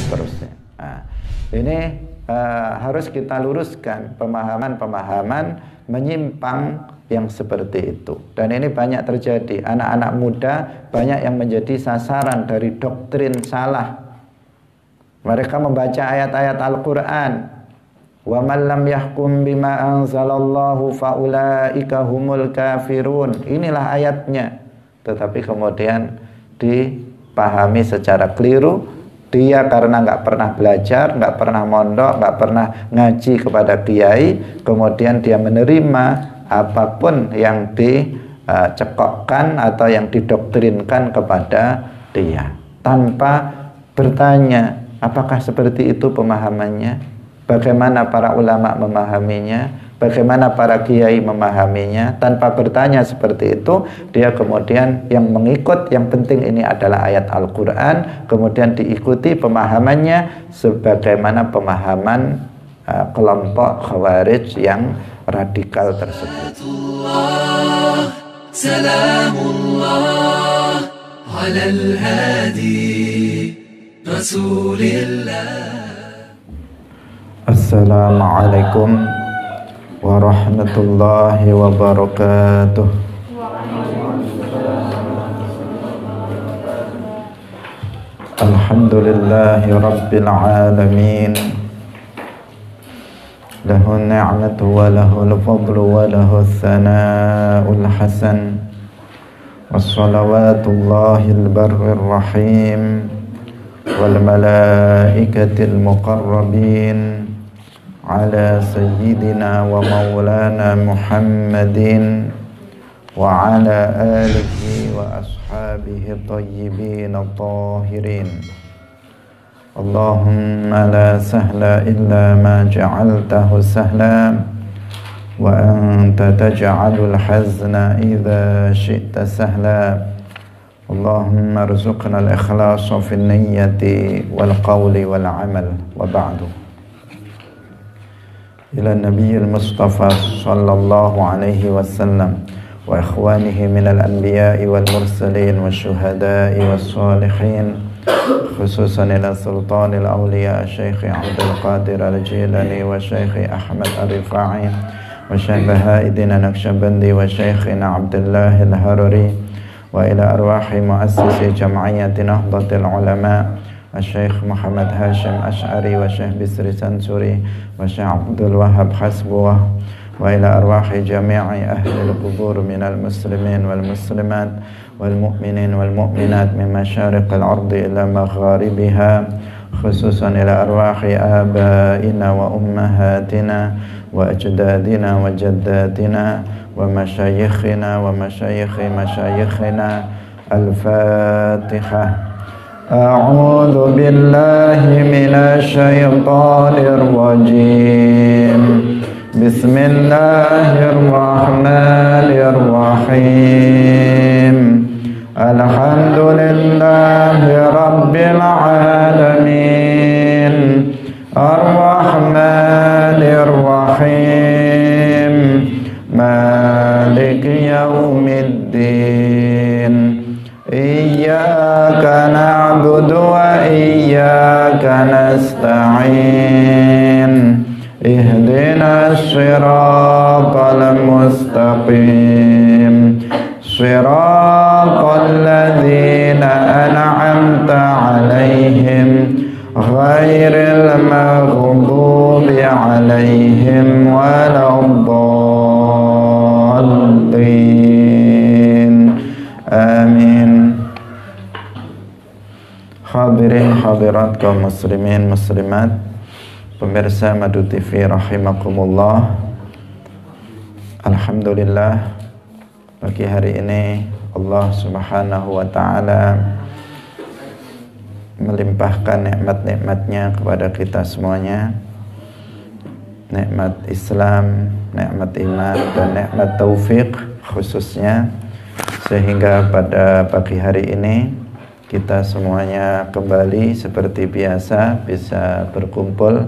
seterusnya. Nah, ini harus kita luruskan pemahaman-pemahaman menyimpang yang seperti itu. Dan ini banyak terjadi. Anak-anak muda banyak yang menjadi sasaran dari doktrin salah. Mereka membaca ayat-ayat Al-Quran. Wa man lam yahkum bima anzalallahu faulaika humul kafirun. Inilah ayatnya. Tetapi kemudian dipahami secara keliru. Dia karena nggak pernah belajar, nggak pernah mondok, nggak pernah ngaji kepada kiai, kemudian dia menerima apapun yang dicekokkan atau yang didoktrinkan kepada dia tanpa bertanya apakah seperti itu pemahamannya, bagaimana para ulama memahaminya, bagaimana para kiai memahaminya. Tanpa bertanya seperti itu, dia kemudian yang mengikut, yang penting ini adalah ayat Al-Quran, kemudian diikuti pemahamannya sebagaimana pemahaman kelompok Khawarij yang radikal tersebut. Salamullah ala al-hadi Rasulillah. Assalamualaikum warahmatullahi wabarakatuh. Alhamdulillahi rabbil alamin. Lahu ni'matu wa lahul fadlu wa lahu thana'ul hasan. Wassalawatullahil barrir rahim wal malaikatil muqarrabin ala sayyidina wa maulana Muhammadin wa ala alihi wa ashabihi tayyibin at-tahirin. Allahumma la sahla illa ma ja'altahu sahla wa anta taj'alul hazna idha syi'ta sahla. Allahumma arzuqna al-ikhlasa fi niyyati wal qawli wal amal wa ba'du. Ila Nabiyil Mustafa sallallahu alaihi wasallam wa ikhwanihi minal anbiya'i wal mursalin wa syuhada'i was salihin, khususan ila sultanil awliya Syekh Abdul Qadir al-Jilani wa Syekh Ahmad al-Rifa'i wa Syekh Baha'iddin Naqsyabandi wa Syekhina Abdullah al-Harari wa ila arwahi muassisi jam'iyyati Nahdlatul Ulama Syekh Muhammad Hashim Ash'ari wa Syekh Bisri Sansuri wa Syekh Abdul Wahab Hasbuwah wa ila arwahi jami'i ahli al-qubur minal muslimin wal muslimat wal mu'minin wal mu'minat min masyariqil ardi ila magharibiha, khususan ila arwahi abaina wa ummahatina wa ajdadina wa jaddatina wa masyayikhina wa masyayikhi masyayikhina. Al-Fatihah. A'udzu billahi minasy syaithanir rajim. Bismillahirrahmanirrahim. Alhamdulillahi rabbil alamin. Ar-Rahmanir Rahim. Maliki yaumiddin. Iyyaka na'budu wa iyyaka nasta'in. Ihdinas siratal mustaqim. Siratal ladzina an'amta 'alaihim ghairil maghdubi 'alaihim waladdallin. Amin. Hadirin hadirat kaum muslimin muslimat, pemirsa Madu TV rahimakumullah. Alhamdulillah, pagi hari ini Allah Subhanahu wa ta'ala melimpahkan nikmat-nikmatnya kepada kita semuanya. Nikmat Islam, nikmat iman, dan nikmat taufik khususnya, sehingga pada pagi hari ini kita semuanya kembali seperti biasa bisa berkumpul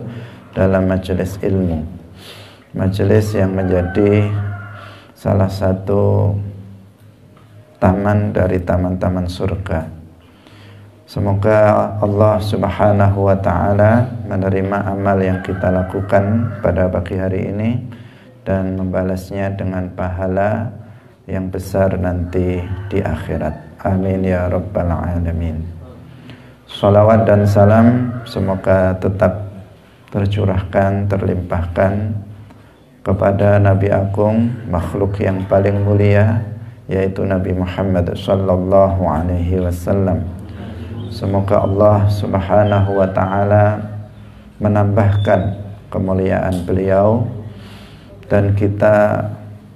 dalam majelis ilmu, majelis yang menjadi salah satu taman dari taman-taman surga. Semoga Allah Subhanahu wa ta'ala menerima amal yang kita lakukan pada pagi hari ini dan membalasnya dengan pahala yang besar nanti di akhirat. Amin ya rabbal alamin. Salawat dan salam semoga tetap tercurahkan, terlimpahkan kepada Nabi Agung, makhluk yang paling mulia, yaitu Nabi Muhammad sallallahu alaihi wasallam. Semoga Allah Subhanahu wa ta'ala menambahkan kemuliaan beliau dan kita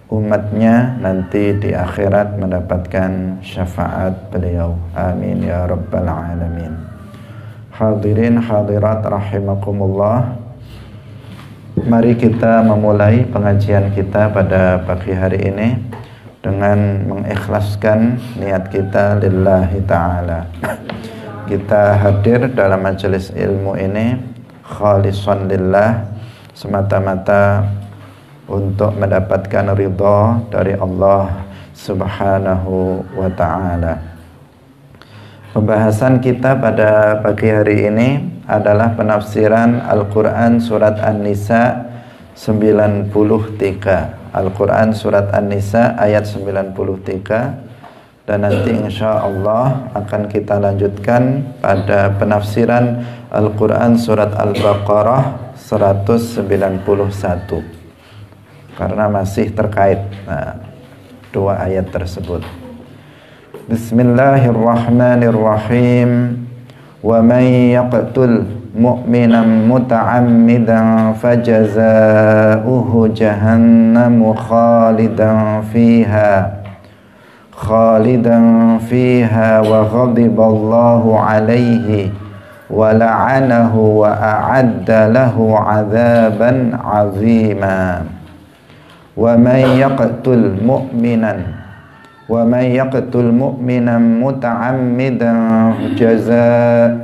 umatnya nanti di akhirat mendapatkan syafaat beliau. Amin ya rabbal alamin. Hadirin hadirat rahimakumullah, mari kita memulai pengajian kita pada pagi hari ini dengan mengikhlaskan niat kita lillahi ta'ala. Kita hadir dalam majelis ilmu ini khalisan lillah, semata-mata untuk mendapatkan ridha dari Allah Subhanahu wa ta'ala. Pembahasan kita pada pagi hari ini adalah penafsiran Al-Quran Surat An-Nisa 93. Al-Quran Surat An-Nisa ayat 93. Dan nanti insya Allah akan kita lanjutkan pada penafsiran Al-Quran Surat Al-Baqarah 191, karena masih terkait dua ayat tersebut. Bismillahirrahmanirrahim. Wa man yaqtul mu'minan muta'ammidan fajaza'uhu jahannamu khalidan fiha wa ghadiballahu alaihi wa la'anahu wa a'adda lahu 'adzaban 'azima. Wa man yaqtul mu'minan muta'ammidan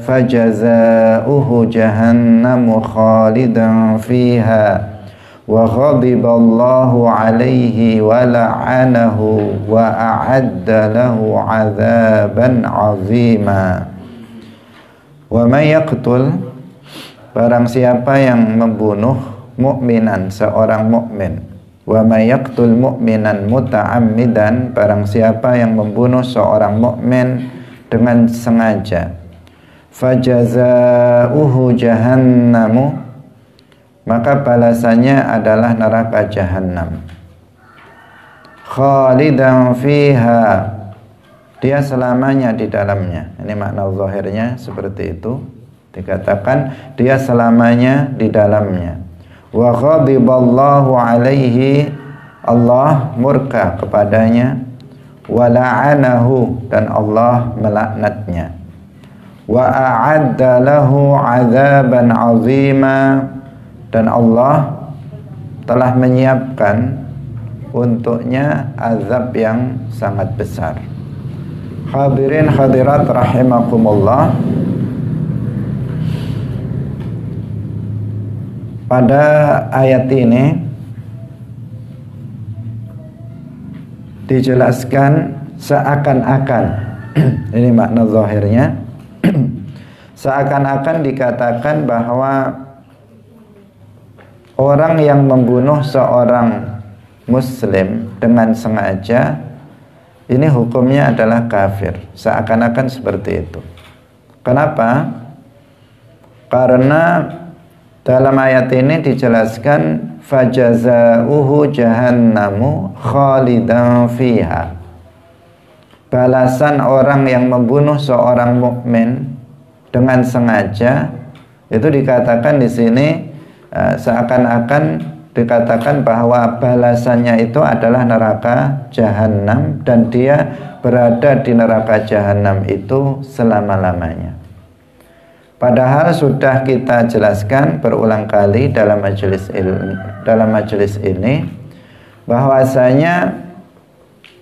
fajaza'uhu jahannamu khalidan fiha wa ghadiballahu alaihi wa la'anahu wa a'adda lahu 'adzaban 'azima. Wa may yaqtul, barang siapa yang membunuh mukminan, seorang mukmin. Wa may yaqtul mu'minan muta'ammidan, barang siapa yang membunuh seorang mukmin dengan sengaja. Fajaza'uhu jahannamu, maka balasannya adalah neraka jahanam. Khalidan fiha, dia selamanya di dalamnya. Ini makna zahirnya seperti itu. Dikatakan dia selamanya di dalamnya. Wa ghadiballahu alaihi, Allah murka kepadanya. Wa la'anahu, dan Allah melaknatnya. Wa a'adda lahu 'adzaban 'azima, dan Allah telah menyiapkan untuknya azab yang sangat besar. Hadirin hadirat rahimakumullah, pada ayat ini dijelaskan seakan-akan ini makna zahirnya seakan-akan dikatakan bahwa orang yang membunuh seorang muslim dengan sengaja, ini hukumnya adalah kafir. Seakan-akan seperti itu. Kenapa? Karena dalam ayat ini dijelaskan fajaza'uhu jahannamu khalidan fiha. Balasan orang yang membunuh seorang mukmin dengan sengaja, itu dikatakan di sini seakan-akan dikatakan bahwa balasannya itu adalah neraka jahanam, dan dia berada di neraka jahanam itu selama-lamanya. Padahal sudah kita jelaskan berulang kali dalam majelis ini bahwasanya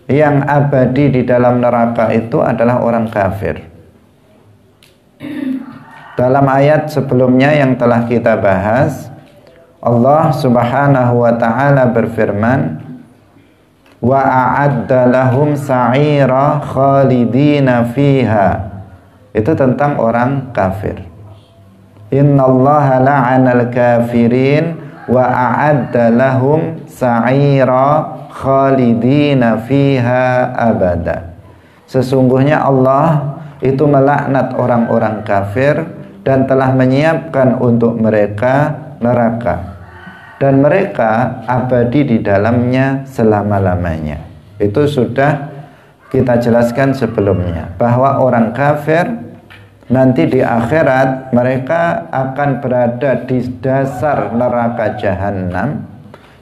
yang abadi di dalam neraka itu adalah orang kafir. Dalam ayat sebelumnya yang telah kita bahas, Allah Subhanahu wa ta'ala berfirman, wa a'adda lahum sa'ira khalidina fiha Itu tentang orang kafir. Innallaha la'anal kafirin wa a'adda lahum sa'ira khalidina fiha abada. Sesungguhnya Allah itu melaknat orang-orang kafir dan telah menyiapkan untuk mereka neraka, dan mereka abadi di dalamnya selama-lamanya. Itu sudah kita jelaskan sebelumnya, bahwa orang kafir nanti di akhirat mereka akan berada di dasar neraka jahanam,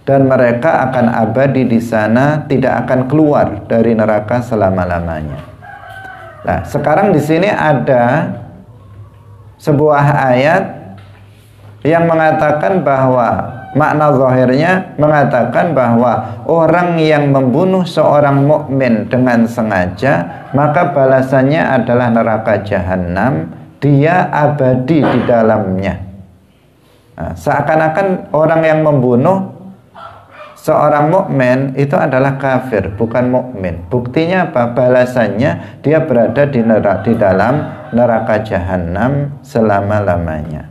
dan mereka akan abadi di sana, tidak akan keluar dari neraka selama-lamanya. Nah, sekarang di sini ada sebuah ayat yang mengatakan bahwa makna zahirnya mengatakan bahwa orang yang membunuh seorang mukmin dengan sengaja, maka balasannya adalah neraka jahanam, dia abadi di dalamnya. Nah, seakan-akan orang yang membunuh seorang mukmin itu adalah kafir, bukan mukmin. Buktinya apa? Balasannya dia berada di dalam neraka jahanam selama-lamanya.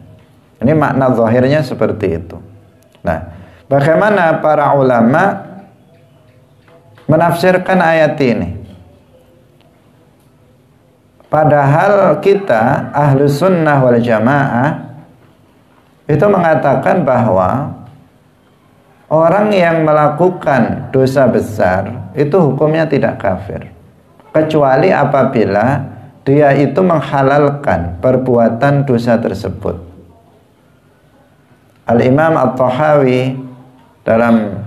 Ini makna zahirnya seperti itu. Nah, bagaimana para ulama menafsirkan ayat ini? Padahal kita Ahlus Sunnah wal Jamaah itu mengatakan bahwa orang yang melakukan dosa besar itu hukumnya tidak kafir, kecuali apabila dia itu menghalalkan perbuatan dosa tersebut. Al-Imam At-Tahawi dalam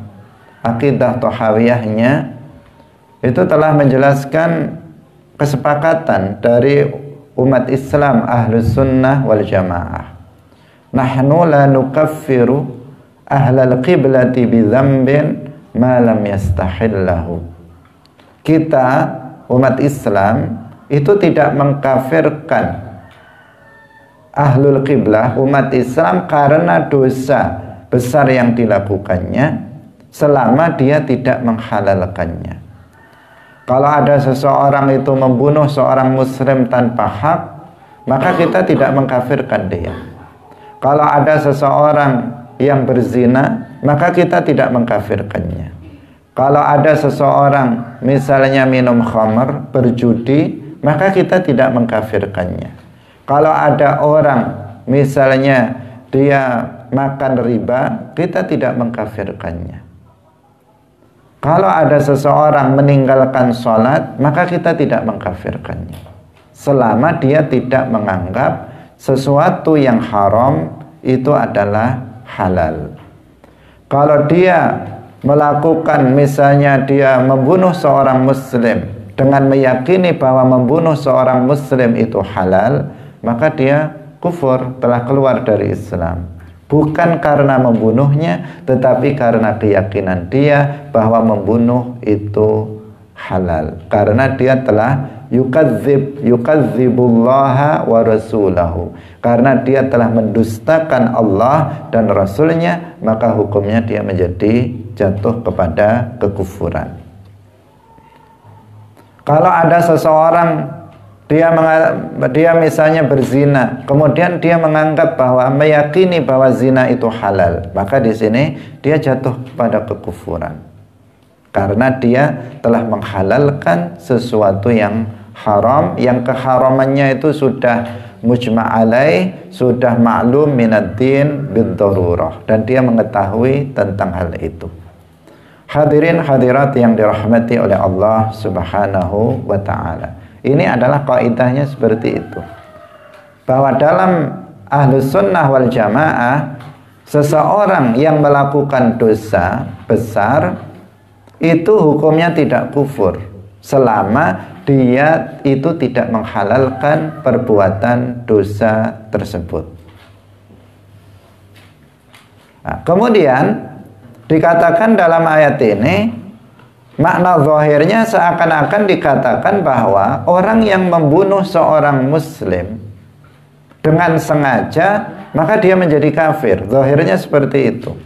Aqidah Tahawiyahnya itu telah menjelaskan kesepakatan dari umat Islam Ahlus Sunnah wal Jamaah. Nahnu la nukaffiru ahlal qiblati bi dzambin ma lam yastahillahu. Kita umat Islam itu tidak mengkafirkan ahlul qiblah, umat Islam, karena dosa besar yang dilakukannya selama dia tidak menghalalkannya. Kalau ada seseorang itu membunuh seorang muslim tanpa hak, maka kita tidak mengkafirkan dia. Kalau ada seseorang yang berzina, maka kita tidak mengkafirkannya. Kalau ada seseorang misalnya minum khamr, berjudi, maka kita tidak mengkafirkannya. Kalau ada orang misalnya dia makan riba, kita tidak mengkafirkannya. Kalau ada seseorang meninggalkan sholat, maka kita tidak mengkafirkannya, selama dia tidak menganggap sesuatu yang haram itu adalah halal. Kalau dia melakukan, misalnya dia membunuh seorang muslim dengan meyakini bahwa membunuh seorang muslim itu halal, maka dia kufur, telah keluar dari Islam. Bukan karena membunuhnya, tetapi karena keyakinan dia bahwa membunuh itu halal, karena dia telah yukadzibullaha wa rasulahu, karena dia telah mendustakan Allah dan Rasulnya, maka hukumnya dia menjadi jatuh kepada kekufuran. Kalau ada seseorang dia misalnya berzina, kemudian dia menganggap bahwa, meyakini bahwa zina itu halal, maka di sini dia jatuh pada kekufuran, karena dia telah menghalalkan sesuatu yang haram, yang keharamannya itu sudah mujma' alaih, sudah maklum minad-din bid-darurah, dan dia mengetahui tentang hal itu. Hadirin hadirat yang dirahmati oleh Allah Subhanahu wa ta'ala, ini adalah kaidahnya seperti itu, bahwa dalam Ahlus Sunnah wal Jamaah, seseorang yang melakukan dosa besar itu hukumnya tidak kufur selama dia itu tidak menghalalkan perbuatan dosa tersebut. Nah, kemudian dikatakan dalam ayat ini, makna zahirnya seakan-akan dikatakan bahwa orang yang membunuh seorang muslim dengan sengaja, maka dia menjadi kafir. Zahirnya seperti itu.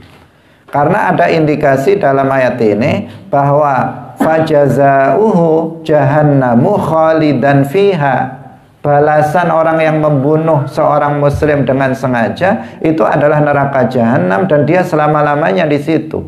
Karena ada indikasi dalam ayat ini bahwa fajazauhu jahannamu khalidan fiha, balasan orang yang membunuh seorang muslim dengan sengaja itu adalah neraka jahanam dan dia selama-lamanya di situ.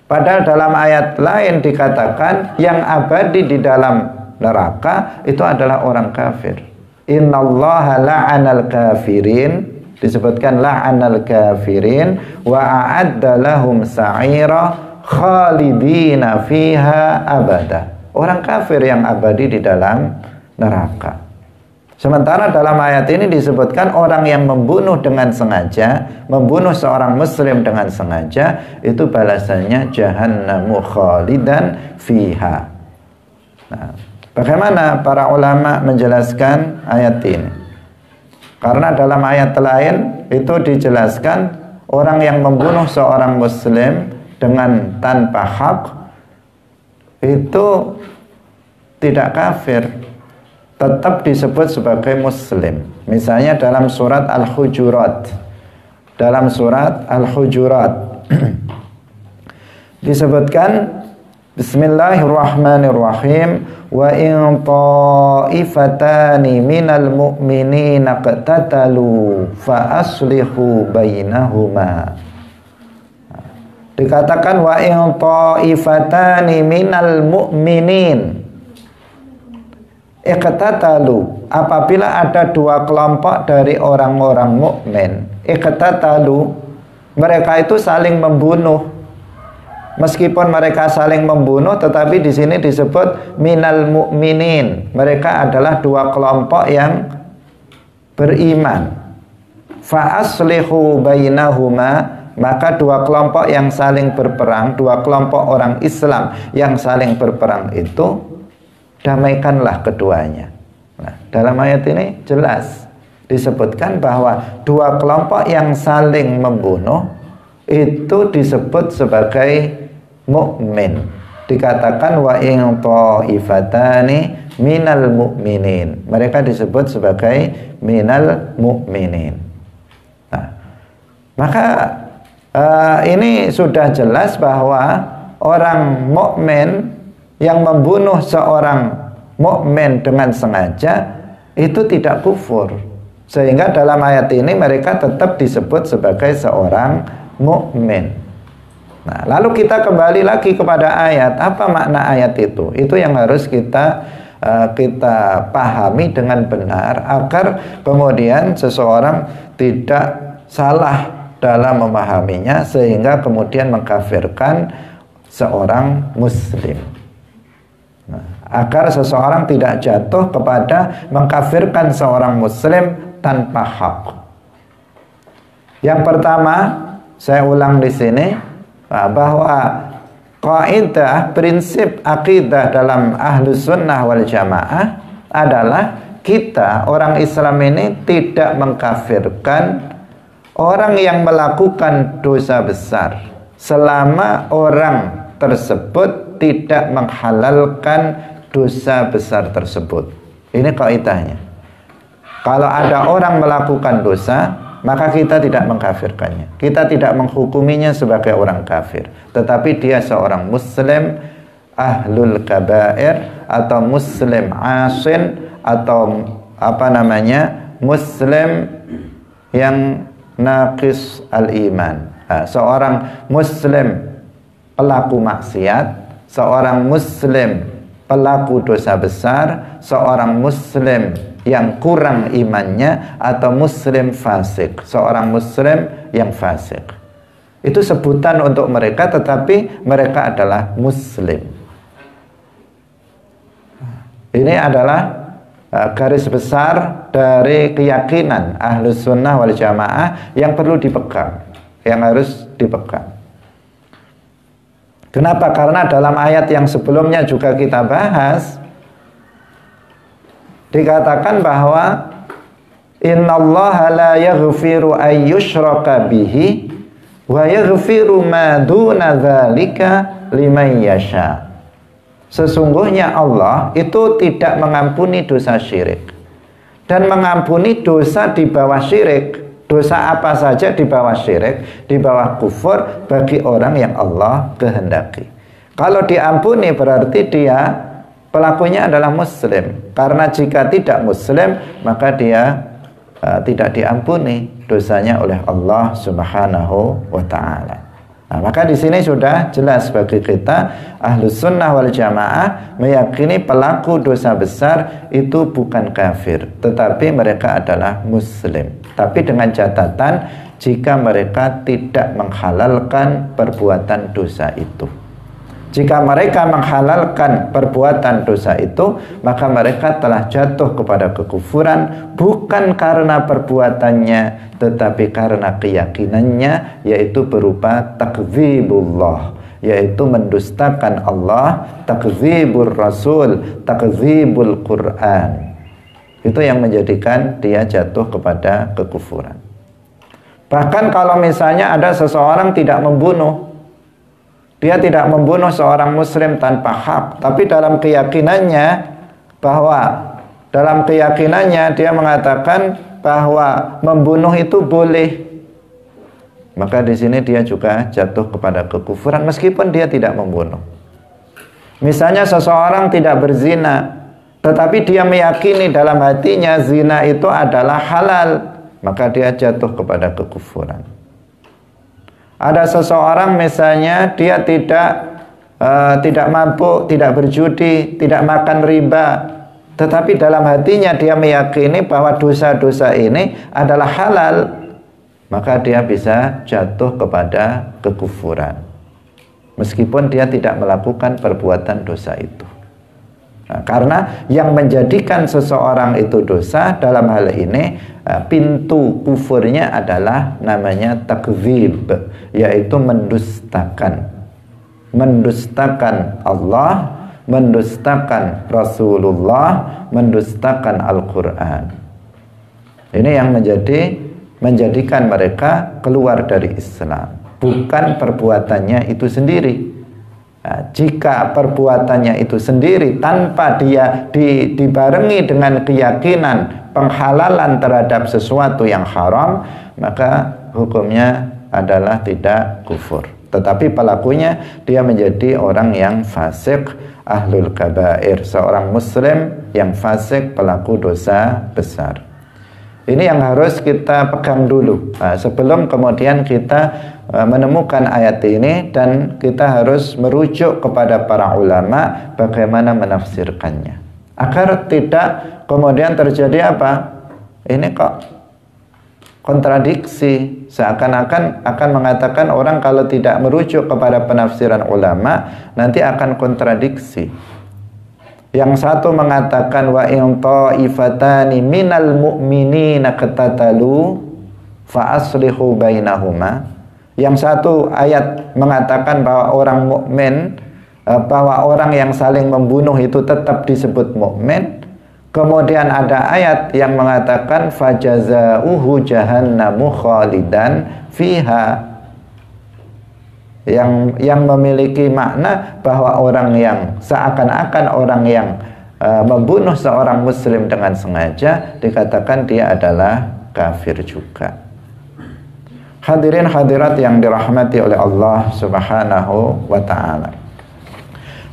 Padahal dalam ayat lain dikatakan yang abadi di dalam neraka itu adalah orang kafir. Innallaha la'anal kafirin, disebutkan la'anal kafirin wa a'adda lahum sa'ira khalidina fiha abada. Orang kafir yang abadi di dalam neraka. Sementara dalam ayat ini disebutkan orang yang membunuh dengan sengaja, membunuh seorang muslim dengan sengaja, itu balasannya jahannamu khalidan fiha. Nah, bagaimana para ulama menjelaskan ayat ini? Karena dalam ayat lain itu dijelaskan orang yang membunuh seorang muslim dengan tanpa hak itu tidak kafir, tetap disebut sebagai muslim. Misalnya dalam surat Al-Hujurat, dalam surat Al-Hujurat disebutkan Bismillahirrahmanirrahim, wa in ta'ifatani minal mu'minina qatatalu fa aslihu bainahuma. Dikatakan wa in ta'ifatani minal mu'minin iqtatalu, apabila ada dua kelompok dari orang-orang mukmin, iqtatalu, mereka itu saling membunuh. Meskipun mereka saling membunuh, tetapi di sini disebut minal mu'minin. Mereka adalah dua kelompok yang beriman. Fa aslihu bainahuma, maka dua kelompok yang saling berperang, dua kelompok orang Islam yang saling berperang itu, damaikanlah keduanya. Nah, dalam ayat ini jelas disebutkan bahwa dua kelompok yang saling membunuh itu disebut sebagai mukmin. Dikatakan wa in ta'ifatani minal mu'minin. Mereka disebut sebagai minal mu'minin. Nah, maka ini sudah jelas bahwa orang mukmin yang membunuh seorang mukmin dengan sengaja itu tidak kufur. Sehingga dalam ayat ini mereka tetap disebut sebagai seorang mukmin. Nah, lalu kita kembali lagi kepada ayat. Apa makna ayat itu? Itu yang harus kita pahami dengan benar agar kemudian seseorang tidak salah dalam memahaminya sehingga kemudian mengkafirkan seorang muslim. Nah, agar seseorang tidak jatuh kepada mengkafirkan seorang muslim tanpa hak. Yang pertama, saya ulang di sini bahwa kaidah prinsip akidah dalam Ahlus Sunnah wal Jamaah adalah kita orang Islam ini tidak mengkafirkan orang yang melakukan dosa besar selama orang tersebut tidak menghalalkan dosa besar tersebut. Ini kaidahnya. Kalau ada orang melakukan dosa, maka kita tidak mengkafirkannya. Kita tidak menghukuminya sebagai orang kafir, tetapi dia seorang muslim ahlul kabair atau muslim asin atau muslim yang naqis al-iman. Seorang muslim pelaku maksiat, seorang muslim pelaku dosa besar, seorang muslim yang kurang imannya, atau muslim fasik, seorang muslim yang fasik. Itu sebutan untuk mereka, tetapi mereka adalah muslim. Ini adalah garis besar dari keyakinan Ahlus Sunnah wal Jamaah yang perlu dipegang, yang harus dipegang. Kenapa? Karena dalam ayat yang sebelumnya juga kita bahas, dikatakan bahwa innallaha la yaghfiru ay yushraka bihi wa yaghfiru ma duna dzalika liman yasha. Sesungguhnya Allah itu tidak mengampuni dosa syirik dan mengampuni dosa di bawah syirik. Dosa apa saja di bawah syirik, di bawah kufur bagi orang yang Allah kehendaki. Kalau diampuni berarti dia pelakunya adalah muslim. Karena jika tidak muslim, maka dia tidak diampuni dosanya oleh Allah Subhanahu wa taala. Nah, maka di sini sudah jelas bagi kita Ahlus Sunnah wal Jamaah meyakini pelaku dosa besar itu bukan kafir, tetapi mereka adalah muslim. Tapi dengan catatan jika mereka tidak menghalalkan perbuatan dosa itu. Jika mereka menghalalkan perbuatan dosa itu, maka mereka telah jatuh kepada kekufuran bukan karena perbuatannya, tetapi karena keyakinannya, yaitu berupa takdzibullah, yaitu mendustakan Allah, takdzibur Rasul, takdzibul Quran. Itu yang menjadikan dia jatuh kepada kekufuran. Bahkan kalau misalnya ada seseorang tidak membunuh, dia tidak membunuh seorang muslim tanpa hak, tapi dalam keyakinannya dia mengatakan bahwa membunuh itu boleh, maka di sini dia juga jatuh kepada kekufuran meskipun dia tidak membunuh. Misalnya seseorang tidak berzina, tetapi dia meyakini dalam hatinya zina itu adalah halal, maka dia jatuh kepada kekufuran. Ada seseorang misalnya dia tidak mampu, tidak berjudi, tidak makan riba, tetapi dalam hatinya dia meyakini bahwa dosa-dosa ini adalah halal, maka dia bisa jatuh kepada kekufuran meskipun dia tidak melakukan perbuatan dosa itu. Nah, karena yang menjadikan seseorang itu dosa dalam hal ini, pintu kufurnya adalah namanya takdzib, yaitu mendustakan Allah, mendustakan Rasulullah, mendustakan Al-Quran. Ini yang menjadikan mereka keluar dari Islam, bukan perbuatannya itu sendiri. Nah, jika perbuatannya itu sendiri tanpa dia dibarengi dengan keyakinan penghalalan terhadap sesuatu yang haram, maka hukumnya adalah tidak kufur. Tetapi pelakunya dia menjadi orang yang fasik, ahlul kabair, seorang muslim yang fasik, pelaku dosa besar. Ini yang harus kita pegang dulu sebelum kemudian kita menemukan ayat ini, dan kita harus merujuk kepada para ulama bagaimana menafsirkannya, agar tidak kemudian terjadi apa? Ini kok kontradiksi, seakan-akan akan mengatakan orang kalau tidak merujuk kepada penafsiran ulama nanti akan kontradiksi. Yang satu mengatakan wa in ta'ifatani minal mu'minina qatatalu fa aslihu bainahuma. Yang satu ayat mengatakan bahwa orang mukmin, bahwa orang yang saling membunuh itu tetap disebut mukmin. Kemudian ada ayat yang mengatakan fajazauhu jahannamu khalidan fiha, yang memiliki makna bahwa orang yang seakan-akan orang yang membunuh seorang muslim dengan sengaja dikatakan dia adalah kafir juga. Hadirin hadirat yang dirahmati oleh Allah Subhanahu wa taala.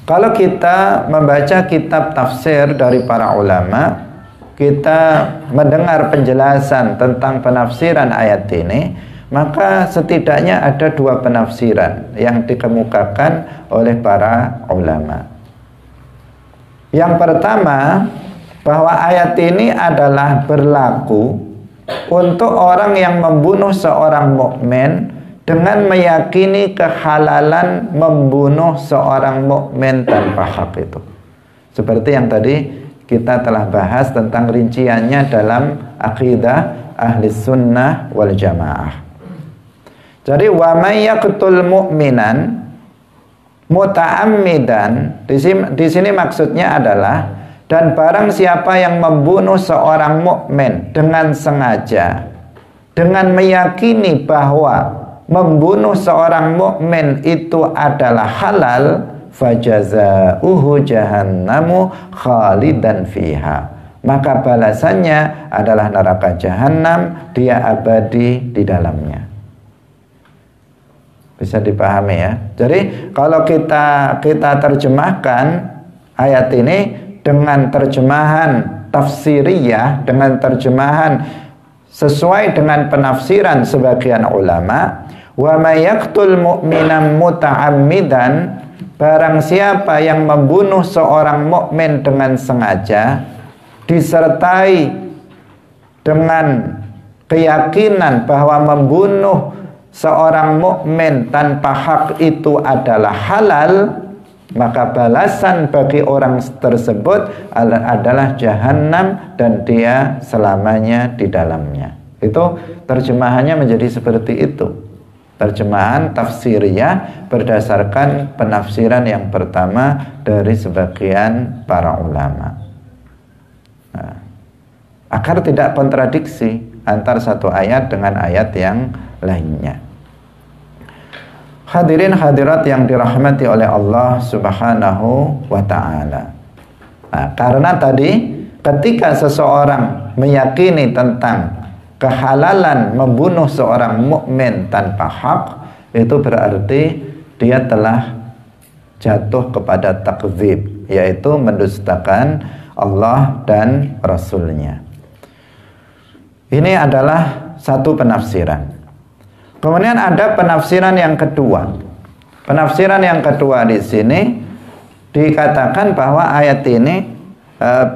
Kalau kita membaca kitab tafsir dari para ulama, kita mendengar penjelasan tentang penafsiran ayat ini, maka setidaknya ada dua penafsiran yang dikemukakan oleh para ulama. Yang pertama, bahwa ayat ini adalah berlaku untuk orang yang membunuh seorang mukmin dengan meyakini kehalalan membunuh seorang mukmin tanpa hak itu. Seperti yang tadi kita telah bahas tentang rinciannya dalam akidah ahli sunnah wal jamaah. Jadi wa may yaqtul mu'minan muta'ammidan, di sini maksudnya adalah dan barang siapa yang membunuh seorang mukmin dengan sengaja, dengan meyakini bahwa membunuh seorang mukmin itu adalah halal, fajazauhu jahannamu khalidan fiha, maka balasannya adalah neraka jahanam, dia abadi di dalamnya. Bisa dipahami ya. Jadi kalau kita terjemahkan ayat ini dengan terjemahan tafsiriyah, dengan terjemahan sesuai dengan penafsiran sebagian ulama, wa may yaqtul mu'minan muta'ammidan, barang siapa yang membunuh seorang mukmin dengan sengaja disertai dengan keyakinan bahwa membunuh seorang mukmin tanpa hak itu adalah halal, maka balasan bagi orang tersebut adalah jahanam dan dia selamanya di dalamnya. Itu terjemahannya menjadi seperti itu. Terjemahan tafsiriyah berdasarkan penafsiran yang pertama dari sebagian para ulama. Nah, agar tidak kontradiksi antar satu ayat dengan ayat yang lainnya. Hadirin hadirat yang dirahmati oleh Allah Subhanahu wa ta'ala. Nah, karena tadi ketika seseorang meyakini tentang kehalalan membunuh seorang mukmin tanpa hak, itu berarti dia telah jatuh kepada takdzib, yaitu mendustakan Allah dan Rasulnya. Ini adalah satu penafsiran. Kemudian ada penafsiran yang kedua. Penafsiran yang kedua di sini dikatakan bahwa ayat ini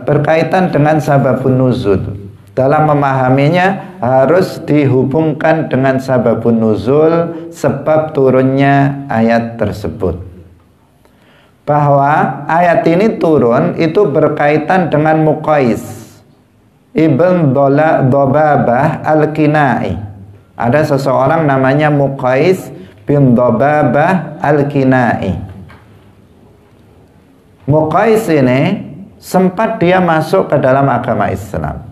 berkaitan dengan sababun nuzul. Dalam memahaminya harus dihubungkan dengan sababun nuzul, sebab turunnya ayat tersebut. Bahwa ayat ini turun itu berkaitan dengan Muqais ibn Dobabah al-Kinai. Ada seseorang namanya Muqais bin Dobabah al-Kinai. Muqais ini sempat dia masuk ke dalam agama Islam.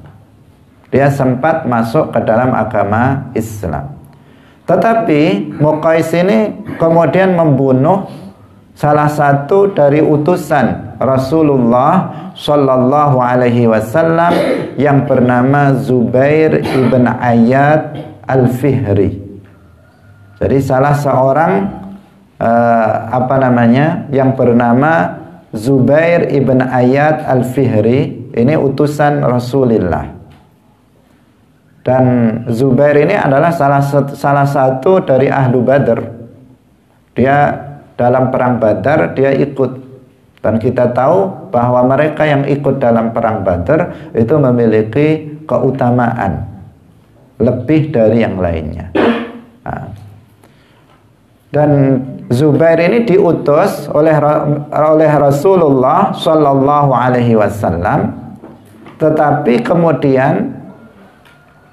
Dia sempat masuk ke dalam agama Islam. Tetapi Muqais ini kemudian membunuh salah satu dari utusan Rasulullah Shallallahu Alaihi Wasallam yang bernama Zubair ibn Ayyad al-Fihri. Jadi salah seorang yang bernama Zubair ibn Ayyad al-Fihri ini utusan Rasulullah. Dan Zubair ini adalah salah satu dari ahlu Badr. Dia dalam perang Badar dia ikut. Dan kita tahu bahwa mereka yang ikut dalam perang Badar itu memiliki keutamaan lebih dari yang lainnya. Nah, dan Zubair ini diutus oleh Rasulullah Shallallahu Alaihi Wasallam, tetapi kemudian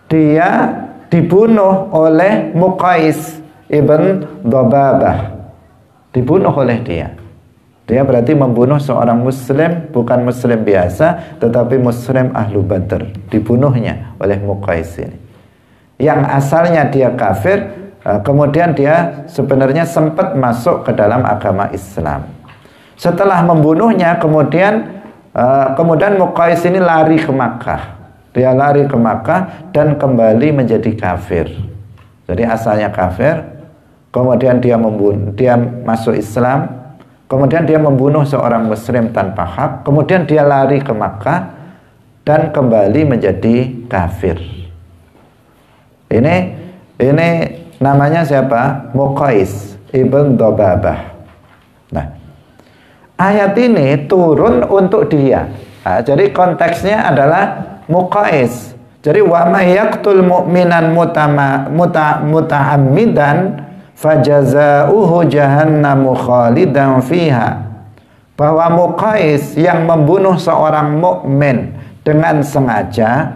dia dibunuh oleh Muqais ibn Dobabah. Dibunuh oleh dia. Dia berarti membunuh seorang muslim, bukan muslim biasa, tetapi muslim ahlu Badr. Dibunuhnya oleh Muqais ini. Yang asalnya dia kafir, kemudian dia sebenarnya sempat masuk ke dalam agama Islam. Setelah membunuhnya, kemudian Muqais ini lari ke Makkah. Dia lari ke Makkah dan kembali menjadi kafir. Jadi asalnya kafir, kemudian dia masuk Islam, kemudian dia membunuh seorang muslim tanpa hak, kemudian dia lari ke Makkah dan kembali menjadi kafir. Ini namanya siapa? Muqais ibn Dobabah. Nah, ayat ini turun untuk dia. Nah, jadi konteksnya adalah Muqais. Jadi wa may yaqtul mu'minan muta'ammidan fajazaohu jahannamu khalidan fiha. Bahwa Muqais yang membunuh seorang mukmin dengan sengaja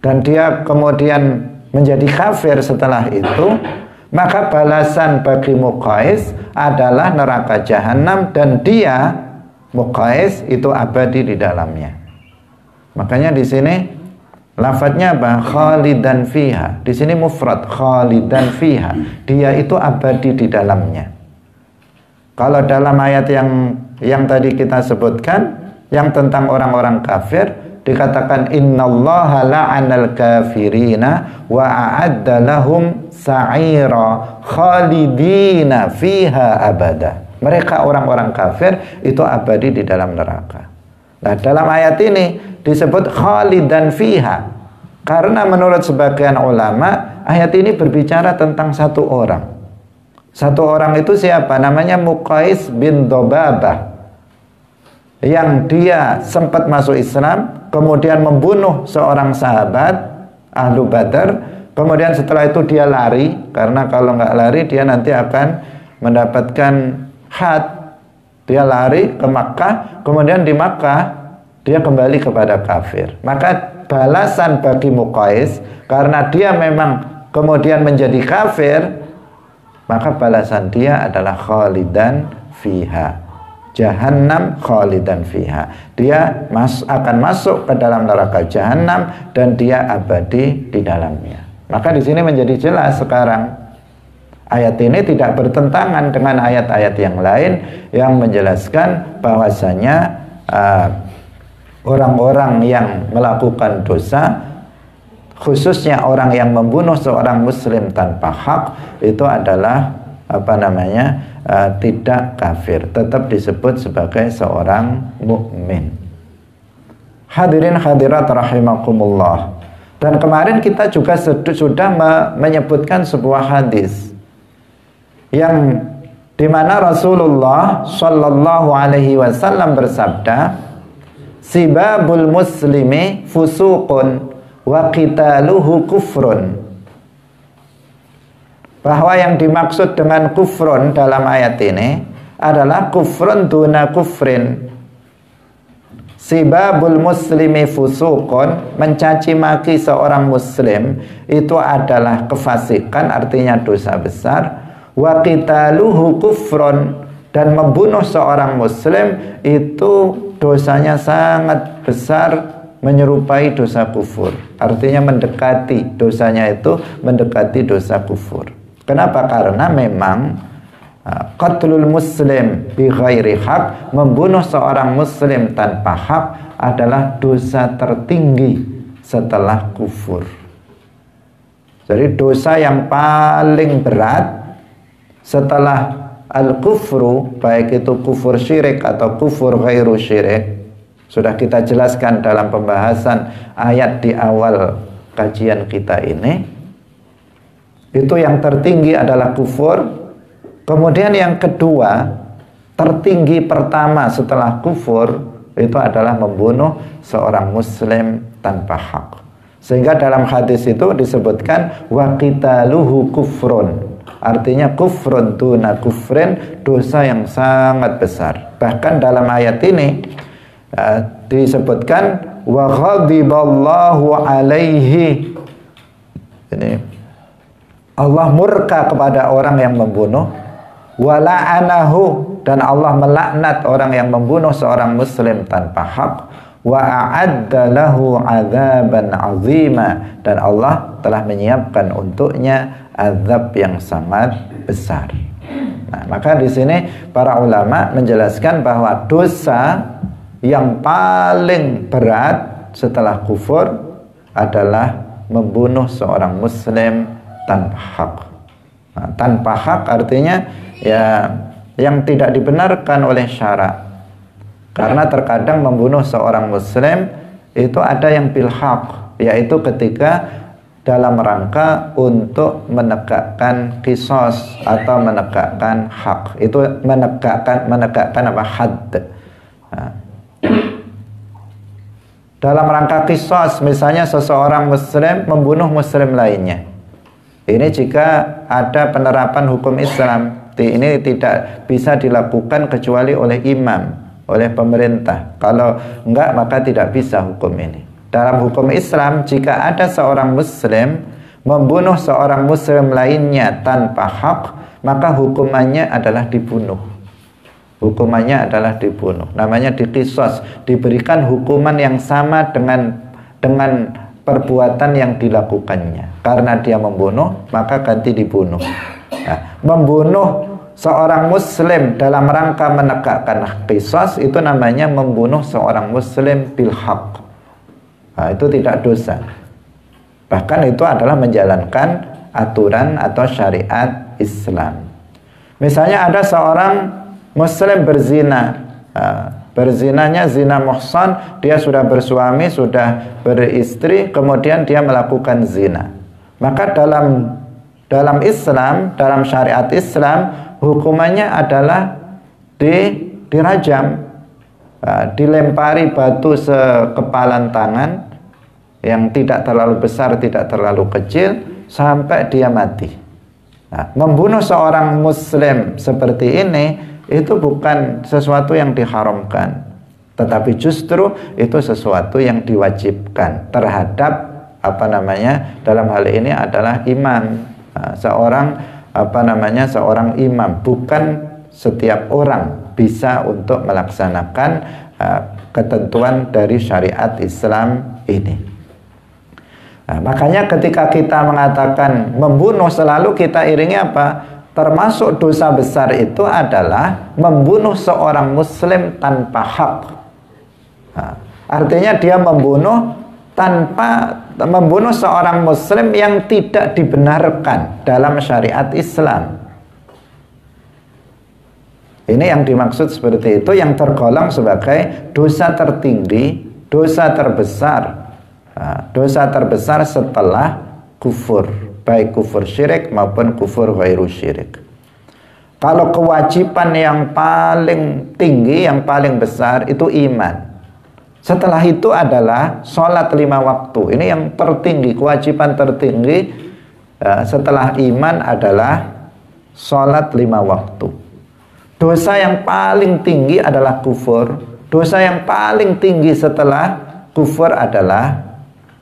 dan dia kemudian menjadi kafir setelah itu, maka balasan bagi Muqais adalah neraka jahanam dan dia Muqais itu abadi di dalamnya. Makanya di sini lafadznya apa? Khalidan fiha. Di sini mufrad, khalidan fiha. Dia itu abadi di dalamnya. Kalau dalam ayat yang tadi kita sebutkan, yang tentang orang-orang kafir, dikatakan innallaha la'anal kafirina wa a'adda lahum sa'ira khalidina fiha abada. Mereka orang-orang kafir itu abadi di dalam neraka. Nah, dalam ayat ini disebut khalidan fiha. Karena menurut sebagian ulama, ayat ini berbicara tentang satu orang. Satu orang itu siapa? Namanya Muqais bin Dobabah. Yang dia sempat masuk Islam, kemudian membunuh seorang sahabat Ahlu Badar. Kemudian setelah itu dia lari, karena kalau nggak lari dia nanti akan mendapatkan had. Dia lari ke Makkah, kemudian di Makkah dia kembali kepada kafir. Maka balasan bagi Muqais, karena dia memang kemudian menjadi kafir, maka balasan dia adalah khalidan fiha, jahannam khalidan fiha. Dia akan masuk ke dalam neraka jahannam dan dia abadi di dalamnya. Maka di sini menjadi jelas sekarang ayat ini tidak bertentangan dengan ayat-ayat yang lain yang menjelaskan bahwasanya orang-orang yang melakukan dosa, khususnya orang yang membunuh seorang muslim tanpa hak, itu adalah tidak kafir, tetap disebut sebagai seorang mukmin. Hadirin hadirat rahimakumullah. Dan kemarin kita juga sudah menyebutkan sebuah hadis yang dimana Rasulullah Shallallahu Alaihi Wasallam bersabda, sibabul muslimi fusuqun wa qitaluhu kufrun. Bahwa yang dimaksud dengan kufrun dalam ayat ini adalah kufrun duna kufrin. Sibabul muslimi fusuqun, mencaci maki seorang muslim itu adalah kefasikan, artinya dosa besar. Wa qitaluhu kufrun, dan membunuh seorang muslim itu dosanya sangat besar, menyerupai dosa kufur. Artinya mendekati, dosanya itu mendekati dosa kufur. Kenapa? Karena memang qatlul muslim bi ghairi haq, membunuh seorang muslim tanpa hak adalah dosa tertinggi setelah kufur. Jadi dosa yang paling berat setelah al-kufru, baik itu kufur syirik atau kufur ghairu syirik, sudah kita jelaskan dalam pembahasan ayat di awal kajian kita ini. Itu yang tertinggi adalah kufur. Kemudian yang kedua, tertinggi pertama setelah kufur, itu adalah membunuh seorang muslim tanpa hak. Sehingga dalam hadis itu disebutkan wa qitaluhu kufrun. Artinya kufrun duna kufrin, dosa yang sangat besar. Bahkan dalam ayat ini disebutkan wa ghadiballahu alaihi. Ini Allah murka kepada orang yang membunuh, wa la'anahu, dan Allah melaknat orang yang membunuh seorang muslim tanpa hak, wa a'adda lahu 'adzaban 'azima, dan Allah telah menyiapkan untuknya azab yang sangat besar. Nah, maka di sini para ulama menjelaskan bahwa dosa yang paling berat setelah kufur adalah membunuh seorang muslim tanpa hak. Nah, tanpa hak artinya ya yang tidak dibenarkan oleh syarak. Karena terkadang membunuh seorang muslim itu ada yang bil haq, yaitu ketika dalam rangka untuk menegakkan qisas atau menegakkan hak. Itu menegakkan apa? Hadd. Nah, dalam rangka qisas, misalnya seseorang muslim membunuh muslim lainnya. Ini jika ada penerapan hukum Islam, ini tidak bisa dilakukan kecuali oleh imam, oleh pemerintah. Kalau enggak, maka tidak bisa hukum ini. Dalam hukum Islam, jika ada seorang muslim membunuh seorang muslim lainnya tanpa hak, maka hukumannya adalah dibunuh. Hukumannya adalah dibunuh. Namanya diqisas, diberikan hukuman yang sama dengan perbuatan yang dilakukannya. Karena dia membunuh, maka ganti dibunuh. Nah, membunuh seorang muslim dalam rangka menegakkan qisas itu namanya membunuh seorang muslim bil haq. Nah, itu tidak dosa. Bahkan itu adalah menjalankan aturan atau syariat Islam. Misalnya ada seorang Muslim berzina, berzinanya zina muhsan, dia sudah bersuami, sudah beristri, kemudian dia melakukan zina. Maka dalam Islam, dalam syariat Islam, hukumannya adalah dirajam, dilempari batu sekepalan tangan, yang tidak terlalu besar, tidak terlalu kecil, sampai dia mati. Nah, membunuh seorang muslim seperti ini itu bukan sesuatu yang diharamkan, tetapi justru itu sesuatu yang diwajibkan terhadap dalam hal ini adalah imam. Seorang imam, bukan setiap orang bisa untuk melaksanakan ketentuan dari syariat Islam ini. Makanya ketika kita mengatakan membunuh, selalu kita iringi apa? Termasuk dosa besar itu adalah membunuh seorang muslim tanpa hak. Artinya dia membunuh seorang muslim yang tidak dibenarkan dalam syariat Islam. Ini yang dimaksud seperti itu, yang tergolong sebagai dosa tertinggi, dosa terbesar. Dosa terbesar setelah kufur, baik kufur syirik maupun kufur ghairu syirik. Kalau kewajiban yang paling tinggi, yang paling besar itu iman. Setelah itu adalah sholat 5 waktu. Ini yang tertinggi, kewajiban tertinggi setelah iman adalah sholat 5 waktu. Dosa yang paling tinggi adalah kufur. Dosa yang paling tinggi setelah kufur adalah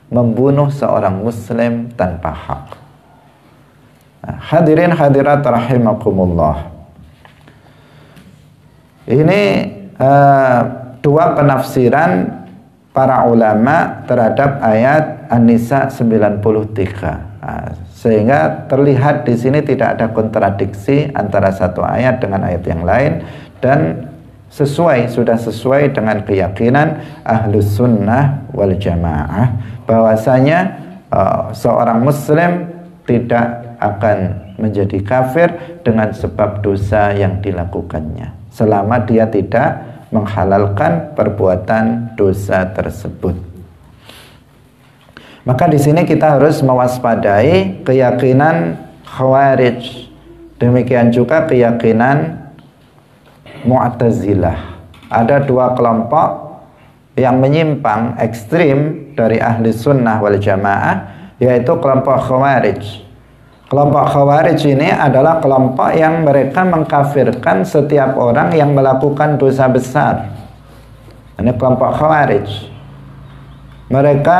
membunuh seorang muslim tanpa hak. Hadirin hadirat rahimakumullah. Ini dua penafsiran para ulama terhadap ayat An-Nisa 93. Sehingga terlihat di sini tidak ada kontradiksi antara satu ayat dengan ayat yang lain, dan sudah sesuai dengan keyakinan Ahlus Sunnah wal Jamaah bahwasanya seorang muslim tidak akan menjadi kafir dengan sebab dosa yang dilakukannya selama dia tidak menghalalkan perbuatan dosa tersebut. Maka di sini kita harus mewaspadai keyakinan Khawarij, demikian juga keyakinan Mu'tazilah. Ada dua kelompok yang menyimpang ekstrim dari ahli sunnah wal jamaah, yaitu kelompok Khawarij. Kelompok Khawarij ini adalah kelompok yang mereka mengkafirkan setiap orang yang melakukan dosa besar. Ini kelompok Khawarij. Mereka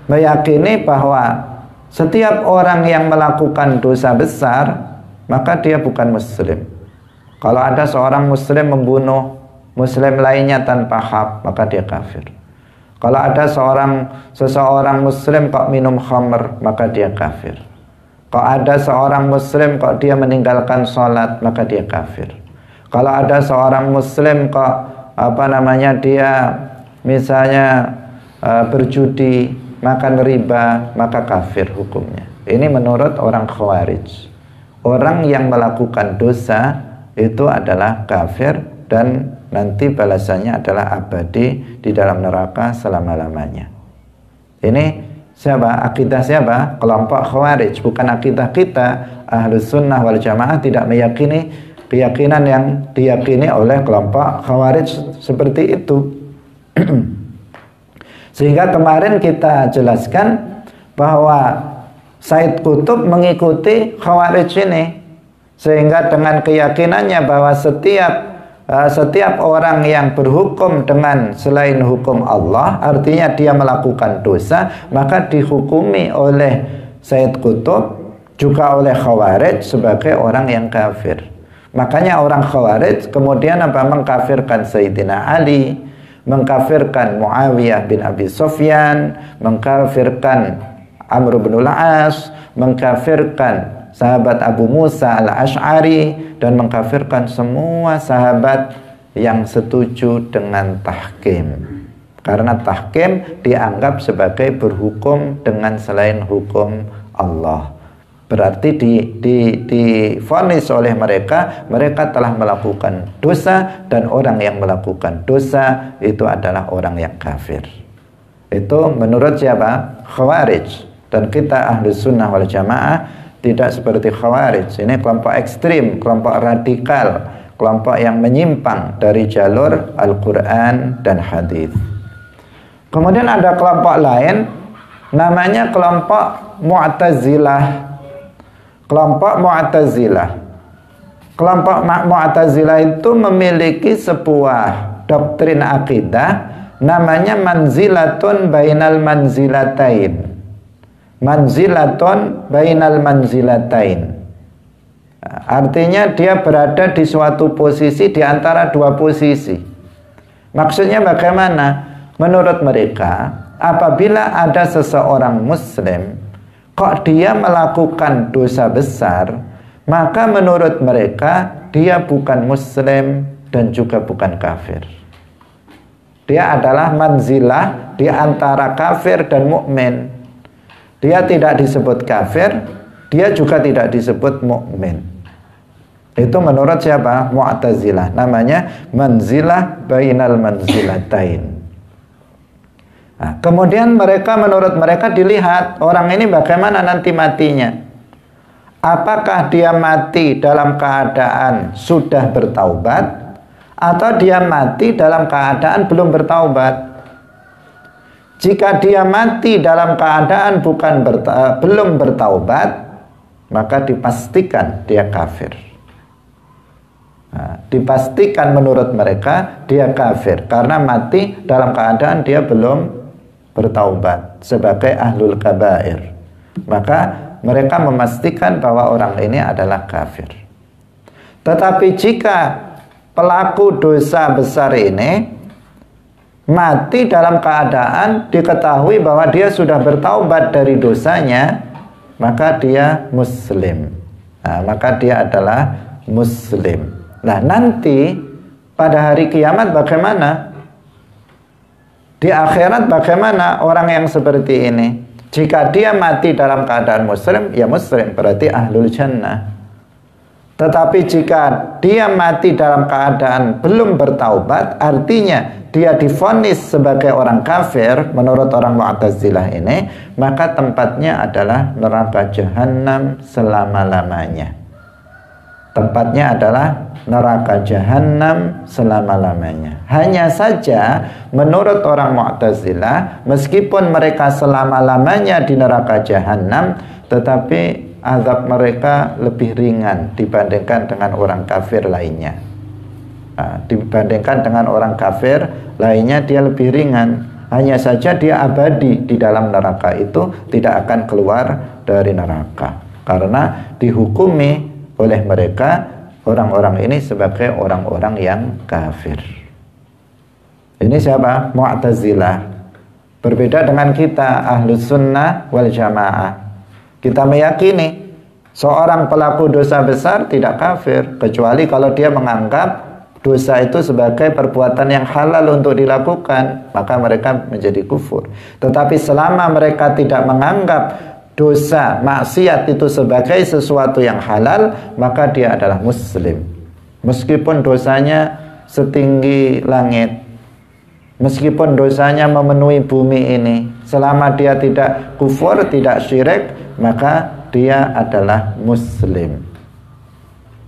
meyakini bahwa setiap orang yang melakukan dosa besar, maka dia bukan muslim. Kalau ada seorang muslim membunuh muslim lainnya tanpa hak, maka dia kafir. Kalau ada seseorang muslim kok minum khamr, maka dia kafir. Kalau ada seorang muslim kok dia meninggalkan sholat, maka dia kafir. Kalau ada seorang muslim kok dia misalnya berjudi, makan riba, maka kafir hukumnya. Ini menurut orang Khawarij. Orang yang melakukan dosa itu adalah kafir dan nanti balasannya adalah abadi di dalam neraka selama-lamanya. Ini siapa? Akidah siapa? Kelompok Khawarij. Bukan akidah kita. Ahlus Sunnah wal Jamaah tidak meyakini keyakinan yang diyakini oleh kelompok Khawarij seperti itu. Sehingga kemarin kita jelaskan bahwa Said Qutb mengikuti Khawarij ini, sehingga dengan keyakinannya bahwa setiap orang yang berhukum dengan selain hukum Allah, artinya dia melakukan dosa, maka dihukumi oleh Said Qutb juga oleh Khawarij sebagai orang yang kafir. Makanya orang Khawarij kemudian mengkafirkan Sayyidina Ali, mengkafirkan Muawiyah bin Abi Sufyan, mengkafirkan Amr bin Al-As, mengkafirkan sahabat Abu Musa Al-Ash'ari, dan mengkafirkan semua sahabat yang setuju dengan tahkim. Karena tahkim dianggap sebagai berhukum dengan selain hukum Allah. Berarti divonis oleh mereka telah melakukan dosa, dan orang yang melakukan dosa itu adalah orang yang kafir. Itu menurut siapa? Khawarij. Dan kita Ahlus Sunnah wal Jamaah tidak seperti Khawarij. Ini kelompok ekstrim, kelompok radikal, kelompok yang menyimpang dari jalur Al-Quran dan hadis. Kemudian ada kelompok lain, namanya kelompok Mu'tazilah. Kelompok Mu'tazilah. Kelompok Mu'tazilah itu memiliki sebuah doktrin akidah namanya manzilatun bainal manzilatain. Manzilatun bainal manzilatain. Artinya dia berada di suatu posisi di antara dua posisi. Maksudnya bagaimana? Menurut mereka, apabila ada seseorang muslim kok dia melakukan dosa besar, maka menurut mereka dia bukan muslim dan juga bukan kafir. Dia adalah manzilah di antara kafir dan mukmin. Dia tidak disebut kafir, dia juga tidak disebut mukmin. Itu menurut siapa? Mu'tazilah. Namanya manzilah bainal manzilatain. Nah, kemudian menurut mereka dilihat orang ini bagaimana nanti matinya. Apakah dia mati dalam keadaan sudah bertaubat, atau dia mati dalam keadaan belum bertaubat? Jika dia mati dalam keadaan belum bertaubat, maka dipastikan dia kafir. Nah, dipastikan menurut mereka dia kafir karena mati dalam keadaan dia belum bertaubat sebagai ahlul kabair. Maka mereka memastikan bahwa orang ini adalah kafir. Tetapi jika pelaku dosa besar ini mati dalam keadaan diketahui bahwa dia sudah bertaubat dari dosanya, maka dia muslim. Nah, maka dia adalah muslim. Nah, nanti pada hari kiamat bagaimana? Di akhirat bagaimana orang yang seperti ini? Jika dia mati dalam keadaan muslim, ya muslim, berarti ahlul jannah. Tetapi jika dia mati dalam keadaan belum bertaubat, artinya dia divonis sebagai orang kafir menurut orang Mu'tazilah ini, maka tempatnya adalah neraka jahanam selama-lamanya. Tempatnya adalah neraka jahanam selama-lamanya. Hanya saja menurut orang Mu'tazilah, meskipun mereka selama-lamanya di neraka jahanam, tetapi azab mereka lebih ringan dibandingkan dengan orang kafir lainnya. Nah, dibandingkan dengan orang kafir lainnya dia lebih ringan. Hanya saja dia abadi di dalam neraka itu, tidak akan keluar dari neraka karena dihukumi oleh mereka orang-orang ini sebagai orang-orang yang kafir. Ini siapa? Mu'tazilah. Berbeda dengan kita Ahlus Sunnah wal Jamaah. Kita meyakini seorang pelaku dosa besar tidak kafir, kecuali kalau dia menganggap dosa itu sebagai perbuatan yang halal untuk dilakukan, maka mereka menjadi kufur. Tetapi selama mereka tidak menganggap dosa maksiat itu sebagai sesuatu yang halal, maka dia adalah muslim. Meskipun dosanya setinggi langit, meskipun dosanya memenuhi bumi ini, selama dia tidak kufur, tidak syirik, maka dia adalah muslim.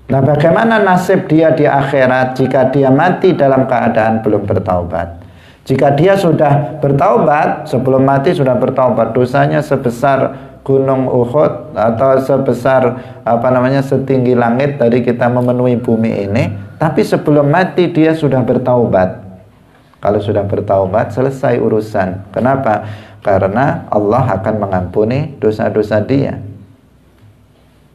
Nah, bagaimana nasib dia di akhirat jika dia mati dalam keadaan belum bertaubat? Jika dia sudah bertaubat, sebelum mati sudah bertaubat, dosanya sebesar gunung Uhud atau sebesar setinggi langit, tadi kita memenuhi bumi ini, tapi sebelum mati dia sudah bertaubat. Kalau sudah bertaubat, selesai urusan. Kenapa? Karena Allah akan mengampuni dosa-dosa dia.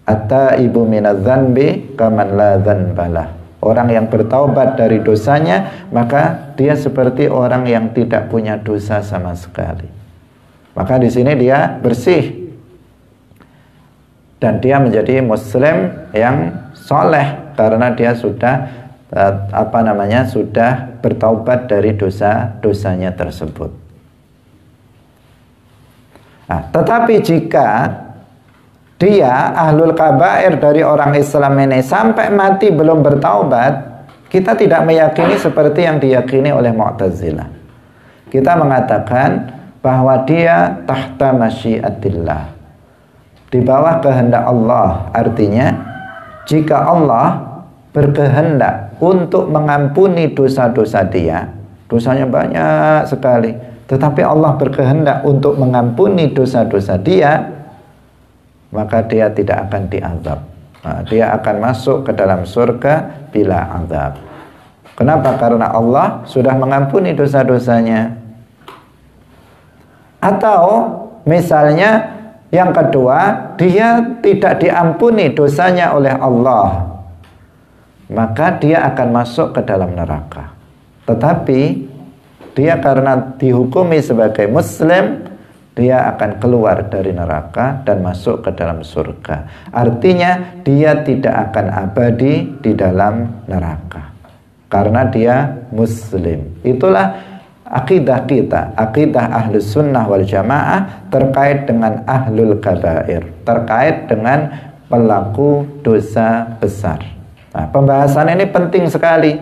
At-taibu minadz-dzanbi kaman la dzanbalah. Orang yang bertaubat dari dosanya, maka dia seperti orang yang tidak punya dosa sama sekali. Maka di sini dia bersih dan dia menjadi muslim yang soleh karena dia sudah sudah bertaubat dari dosa-dosanya tersebut. Nah, tetapi jika dia ahlul kabair dari orang Islam ini sampai mati belum bertaubat, kita tidak meyakini seperti yang diyakini oleh Mu'tazilah. Kita mengatakan bahwa dia tahta masyiatillah, di bawah kehendak Allah. Artinya jika Allah berkehendak untuk mengampuni dosa-dosa dia, dosanya banyak sekali, tetapi Allah berkehendak untuk mengampuni dosa-dosa dia, maka dia tidak akan diazab. Dia akan masuk ke dalam surga bila azab. Kenapa? Karena Allah sudah mengampuni dosa-dosanya. Atau misalnya yang kedua, dia tidak diampuni dosanya oleh Allah, maka dia akan masuk ke dalam neraka. Tetapi dia karena dihukumi sebagai muslim, dia akan keluar dari neraka dan masuk ke dalam surga. Artinya dia tidak akan abadi di dalam neraka karena dia muslim. Itulah akidah kita, akidah ahlus sunnah wal jamaah terkait dengan ahlul kabair, terkait dengan pelaku dosa besar. Nah, pembahasan ini penting sekali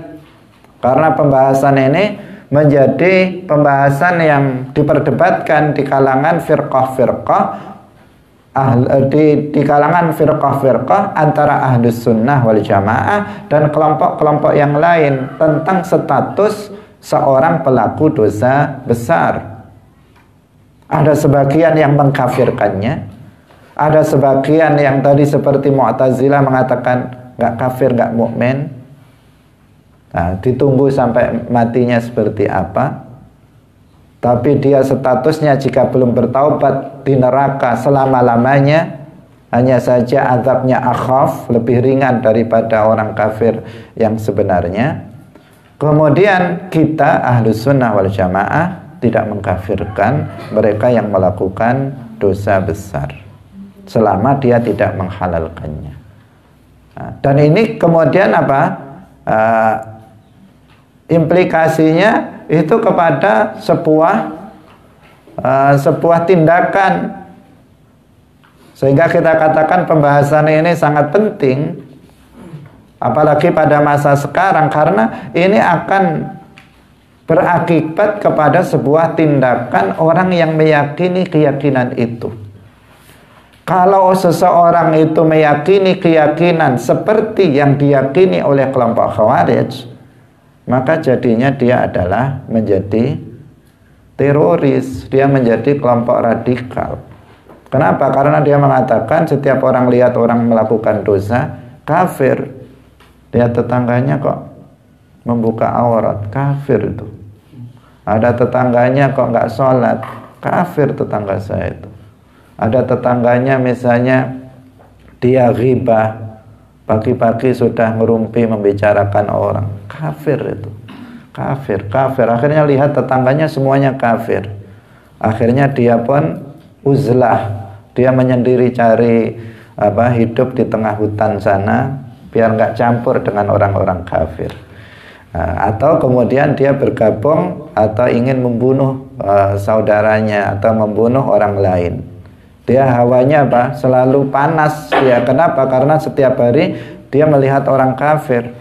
karena pembahasan ini menjadi pembahasan yang diperdebatkan di kalangan firqah-firqah, di kalangan firqah-firqah antara ahlus sunnah wal jamaah dan kelompok-kelompok yang lain tentang status seorang pelaku dosa besar. Ada sebagian yang mengkafirkannya, ada sebagian yang tadi seperti Mu'tazilah mengatakan nggak kafir, nggak mukmin. Nah, ditunggu sampai matinya seperti apa. Tapi dia statusnya jika belum bertaubat di neraka selama-lamanya. Hanya saja azabnya akhaf, lebih ringan daripada orang kafir yang sebenarnya. Kemudian kita ahlus sunnah wal jamaah tidak mengkafirkan mereka yang melakukan dosa besar selama dia tidak menghalalkannya. Nah, dan ini kemudian apa? Implikasinya itu kepada sebuah tindakan, sehingga kita katakan pembahasan ini sangat penting, apalagi pada masa sekarang, karena ini akan berakibat kepada sebuah tindakan orang yang meyakini keyakinan itu. Kalau seseorang itu meyakini keyakinan seperti yang diyakini oleh kelompok Khawarij, maka jadinya dia adalah menjadi teroris, dia menjadi kelompok radikal. Kenapa? Karena dia mengatakan setiap orang lihat orang melakukan dosa, kafir. Lihat tetangganya kok membuka aurat, kafir itu. Ada tetangganya kok nggak sholat, kafir tetangga saya itu. Ada tetangganya misalnya dia ghibah, pagi-pagi sudah ngerumpi membicarakan orang, kafir itu, kafir. Akhirnya lihat tetangganya semuanya kafir. Akhirnya dia pun uzlah, dia menyendiri cari hidup di tengah hutan sana biar nggak campur dengan orang-orang kafir. Atau kemudian dia bergabung atau ingin membunuh saudaranya atau membunuh orang lain. Dia hawanya selalu panas dia. Kenapa? Karena setiap hari dia melihat orang kafir.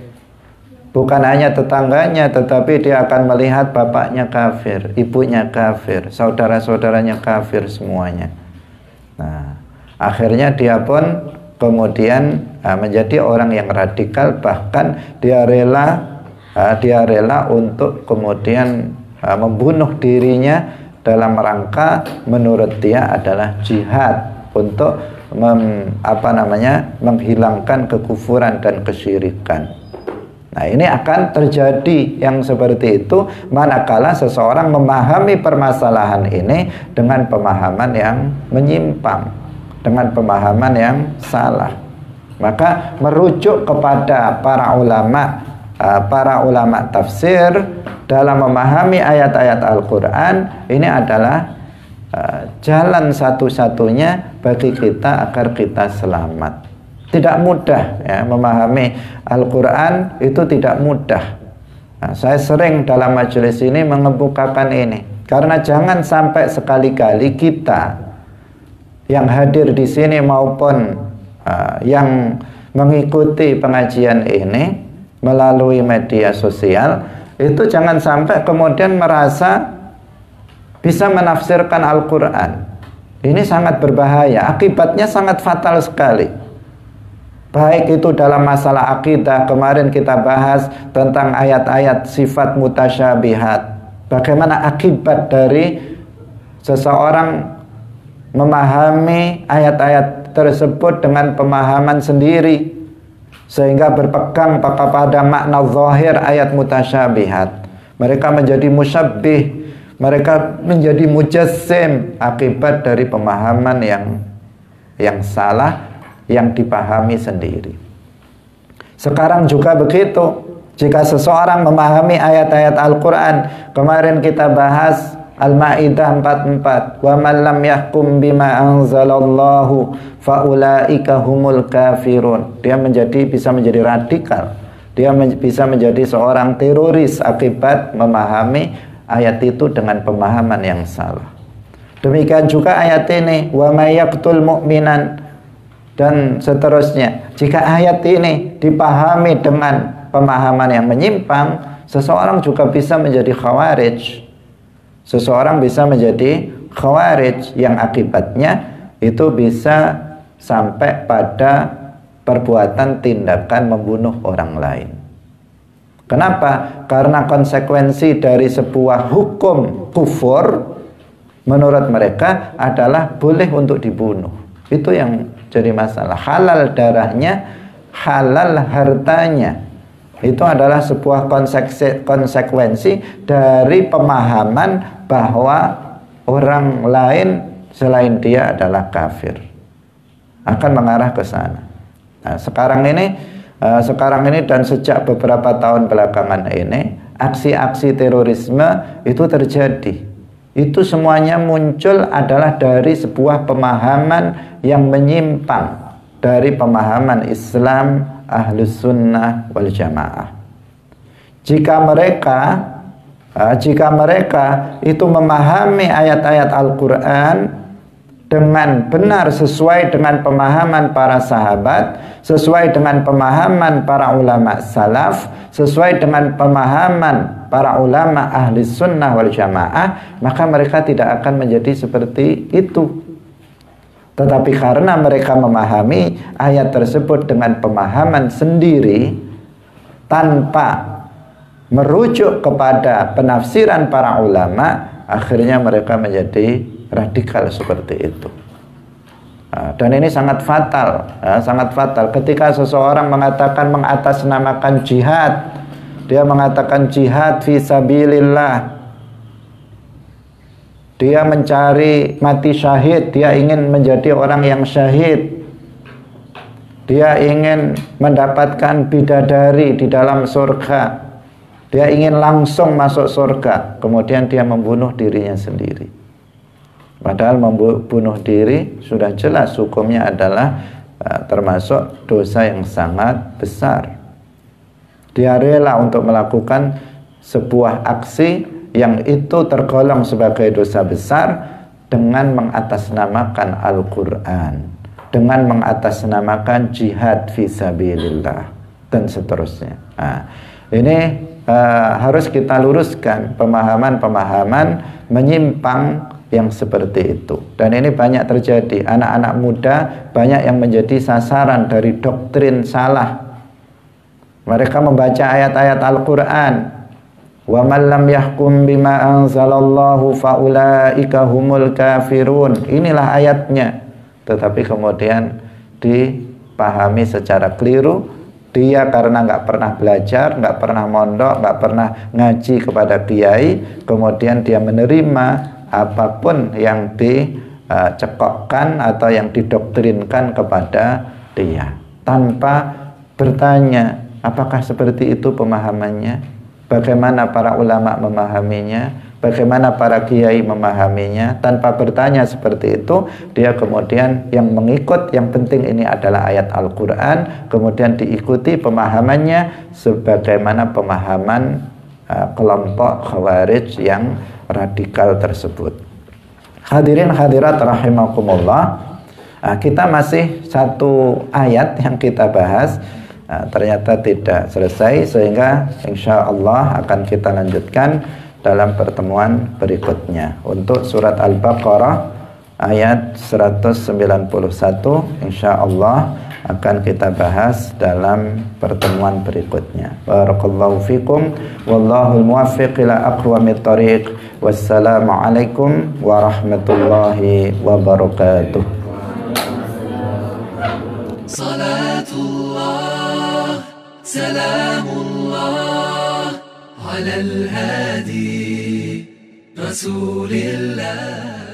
Bukan hanya tetangganya, tetapi dia akan melihat bapaknya kafir, ibunya kafir, saudara-saudaranya kafir semuanya. Nah, akhirnya dia pun kemudian menjadi orang yang radikal, bahkan dia rela untuk kemudian membunuh dirinya dalam rangka menurut dia adalah jihad untuk menghilangkan kekufuran dan kesyirikan. Nah, ini akan terjadi yang seperti itu manakala seseorang memahami permasalahan ini dengan pemahaman yang menyimpang, dengan pemahaman yang salah. Maka merujuk kepada para ulama tafsir dalam memahami ayat-ayat Al-Quran, ini adalah jalan satu-satunya bagi kita agar kita selamat. Tidak mudah ya, memahami Al-Quran itu tidak mudah. Nah, saya sering dalam majelis ini mengemukakan ini, karena jangan sampai sekali-kali kita yang hadir di sini maupun yang mengikuti pengajian ini melalui media sosial, itu jangan sampai kemudian merasa bisa menafsirkan Al-Quran. Ini sangat berbahaya, akibatnya sangat fatal sekali. Baik itu dalam masalah akidah, kemarin kita bahas tentang ayat-ayat sifat mutasyabihat. Bagaimana akibat dari seseorang memahami ayat-ayat tersebut dengan pemahaman sendiri, sehingga berpegang pada makna zahir ayat mutasyabihat. Mereka menjadi musyabbih, mereka menjadi mujassim akibat dari pemahaman yang salah, yang dipahami sendiri. Sekarang juga begitu. Jika seseorang memahami ayat-ayat Al-Quran, kemarin kita bahas Al-Ma'idah 44, wa man lam yahkum bima anzalallahu faulaika humul kafirun. Dia bisa menjadi radikal, dia bisa menjadi seorang teroris akibat memahami ayat itu dengan pemahaman yang salah. Demikian juga ayat ini, wa may yaqtul mu'minan, dan seterusnya. Jika ayat ini dipahami dengan pemahaman yang menyimpang, seseorang juga bisa menjadi khawarij. Seseorang bisa menjadi khawarij yang akibatnya itu bisa sampai pada perbuatan tindakan membunuh orang lain. Kenapa? Karena konsekuensi dari sebuah hukum kufur menurut mereka adalah boleh untuk dibunuh. Itu yang jadi masalah. Halal darahnya, halal hartanya. Itu adalah sebuah konsekuensi dari pemahaman bahwa orang lain selain dia adalah kafir. Akan mengarah ke sana. Nah, sekarang ini dan sejak beberapa tahun belakangan ini, aksi-aksi terorisme itu terjadi. Itu semuanya muncul adalah dari sebuah pemahaman yang menyimpang dari pemahaman Islam Ahlus Sunnah wal Jamaah. Jika mereka itu memahami ayat-ayat Al-Quran dengan benar sesuai dengan pemahaman para sahabat, sesuai dengan pemahaman para ulama salaf, sesuai dengan pemahaman para ulama ahli sunnah wal jamaah, maka mereka tidak akan menjadi seperti itu. Tetapi karena mereka memahami ayat tersebut dengan pemahaman sendiri tanpa merujuk kepada penafsiran para ulama, akhirnya mereka menjadi radikal seperti itu. Dan ini sangat fatal, sangat fatal. Ketika seseorang mengatakan mengatasnamakan jihad, dia mengatakan jihad fi sabilillah, dia mencari mati syahid, dia ingin menjadi orang yang syahid, dia ingin mendapatkan bidadari di dalam surga, dia ingin langsung masuk surga, kemudian dia membunuh dirinya sendiri. Padahal membunuh diri sudah jelas hukumnya adalah termasuk dosa yang sangat besar. Dia rela untuk melakukan sebuah aksi yang itu tergolong sebagai dosa besar dengan mengatasnamakan Al-Quran, dengan mengatasnamakan jihad fisabilillah, dan seterusnya. Ini harus kita luruskan pemahaman-pemahaman menyimpang yang seperti itu. Dan ini banyak terjadi. Anak-anak muda banyak yang menjadi sasaran dari doktrin salah. Mereka membaca ayat-ayat Al-Quran, wa man lam yahkum bima anzalallahu faulaika humul kafirun. Inilah ayatnya. Tetapi kemudian dipahami secara keliru. Dia karena nggak pernah belajar, nggak pernah mondok, nggak pernah ngaji kepada kiai, kemudian dia menerima apapun yang dicekokkan atau yang didoktrinkan kepada dia tanpa bertanya apakah seperti itu pemahamannya, bagaimana para ulama memahaminya, bagaimana para kiai memahaminya. Tanpa bertanya seperti itu, dia kemudian yang mengikut, yang penting ini adalah ayat Al-Quran, kemudian diikuti pemahamannya sebagaimana pemahaman kelompok khawarij yang radikal tersebut. Hadirin hadirat rahimakumullah, Kita masih satu ayat yang kita bahas, ternyata tidak selesai, sehingga insya Allah akan kita lanjutkan dalam pertemuan berikutnya. Untuk surat Al-Baqarah ayat 191 insya Allah akan kita bahas dalam pertemuan berikutnya. Barakallahu fikum, wallahul muwaffiq ila aqwamit thoriq. Wassalamualaikum warahmatullahi wabarakatuh. Salatullah, salamullah ala al-hadi Rasulillah.